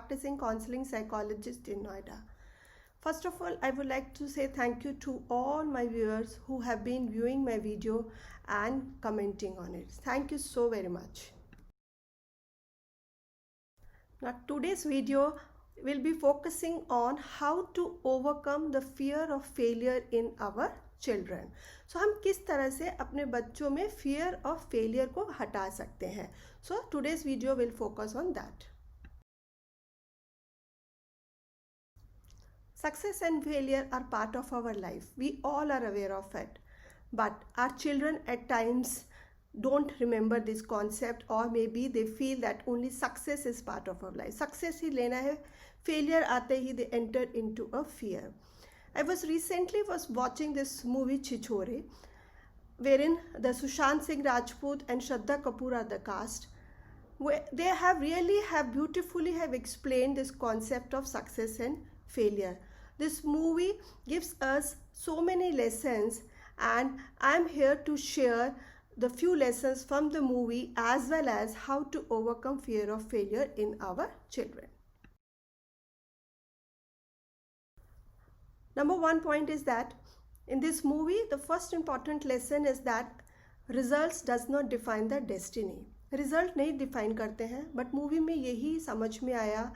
practicing counseling psychologist in Noida. First of all, I would like to say thank you to all my viewers who have been viewing my video and commenting on it. Thank you so very much. Now today's video will be focusing on how to overcome the fear of failure in our children. So हम किस तरह से अपने बच्चों में fear of failure को हटा सकते हैं. So today's video will focus on that. Success and failure are part of our life. We all are aware of it. But our children at times don't remember this concept, or maybe they feel that only success is part of our life. Success ही लेना है, failure आते ही they enter into a fear. I was recently watching this movie Chichore, wherein the Sushant Singh Rajput and Shraddha Kapoor are the cast. Where they have beautifully explained this concept of success and failure. This movie gives us so many lessons, and I am here to share the few lessons from the movie as well as how to overcome fear of failure in our children. Number one point is that in this movie, the first important lesson is that results does not define the destiny. Result नहीं define करते हैं, but movie में यही समझ में आया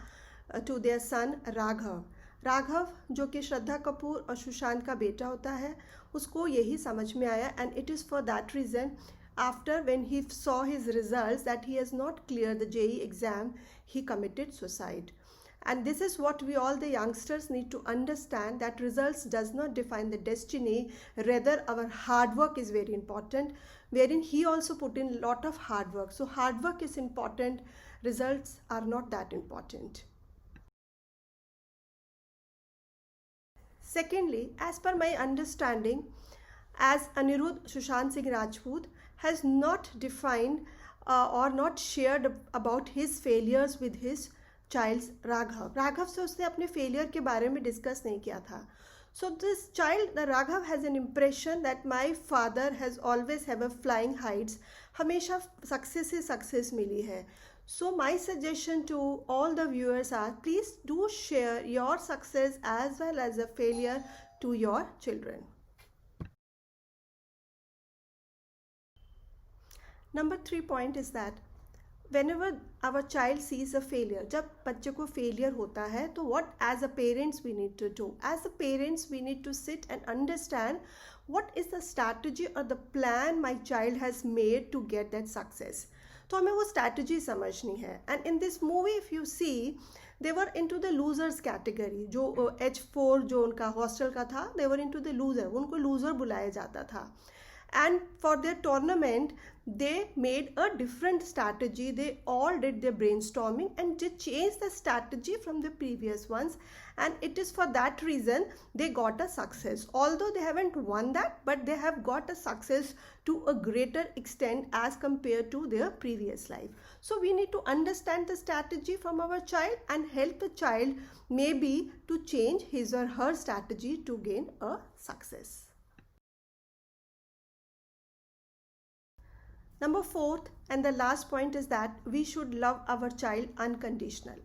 to their son Raghav. Raghav जो कि श्रद्धा कपूर और सुशांत का बेटा होता है, उसको यही समझ में आया, and it is for that reason after when he saw his results that he has not cleared the JEE exam, he committed suicide. And this is what we all the youngsters need to understand, that results does not define the destiny, rather our hard work is very important, wherein he also put in a lot of hard work. So hard work is important, results are not that important. Secondly, as per my understanding, as Anirudh Sushant Singh Rajput has not defined or not shared about his failures with his child Raghav से उसने अपने failure के बारे में discuss नहीं किया था. So this child, the Raghav, has an impression that my father has always have a flying heights, हमेशा success ही success मिली है. So my suggestion to all the viewers are, please do share your success as well as a failure to your children. Number 3 point is that whenever our child sees a failure, जब बच्चे को failure होता है, तो what as a parents we need to do? As a parents we need to sit and understand what is the strategy or the plan my child has made to get that success. तो हमें वो strategy समझनी है. And in this movie if you see, they were into the losers category. जो H4 जो उनका hostel का था, they were into the loser. उनको loser बुलाया जाता था. And for their tournament, they made a different strategy. They all did their brainstorming and they changed the strategy from the previous ones. And it is for that reason they got a success. Although they haven't won that, but they have got a success to a greater extent as compared to their previous life. So we need to understand the strategy from our child and help the child maybe to change his or her strategy to gain a success. Number 4th and the last point is that we should love our child unconditional.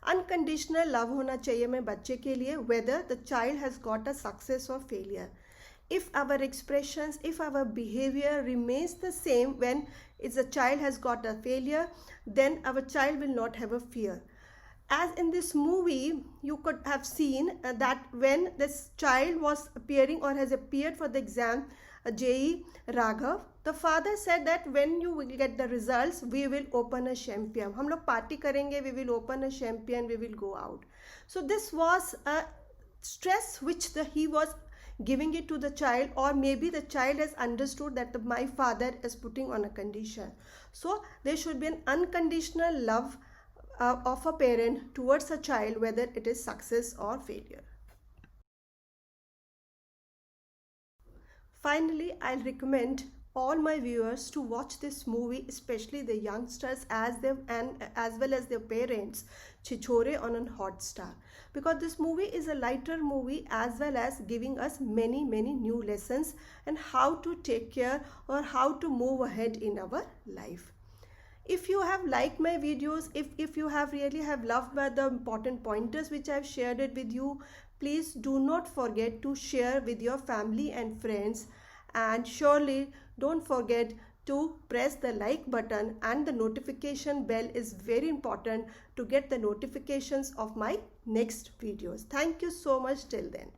Unconditional love होना चाहिए मेरे बच्चे के लिए, whether the child has got a success or failure. If our expressions, if our behavior remains the same when a child has got a failure, then our child will not have a fear. As in this movie, you could have seen that when this child was appearing or has appeared for the exam, JEE Raghav, the father said that when you will get the results, we will open a champagne. हम लोग party करेंगे, we will open a champagne, we will go out. So this was a stress which he was giving it to the child, or maybe the child has understood that my father is putting on a condition. So there should be an unconditional love of a parent towards a child, whether it is success or failure. Finally, I'll recommend all my viewers to watch this movie, especially the youngsters as well as their parents, Chichore on Hotstar, because this movie is a lighter movie as well as giving us many new lessons and how to take care or how to move ahead in our life. If you have liked my videos, if you have really have loved by the important pointers which I've shared it with you, please do not forget to share with your family and friends, and surely don't forget to press the like button, and the notification bell is very important to get the notifications of my next videos. Thank you so much till then.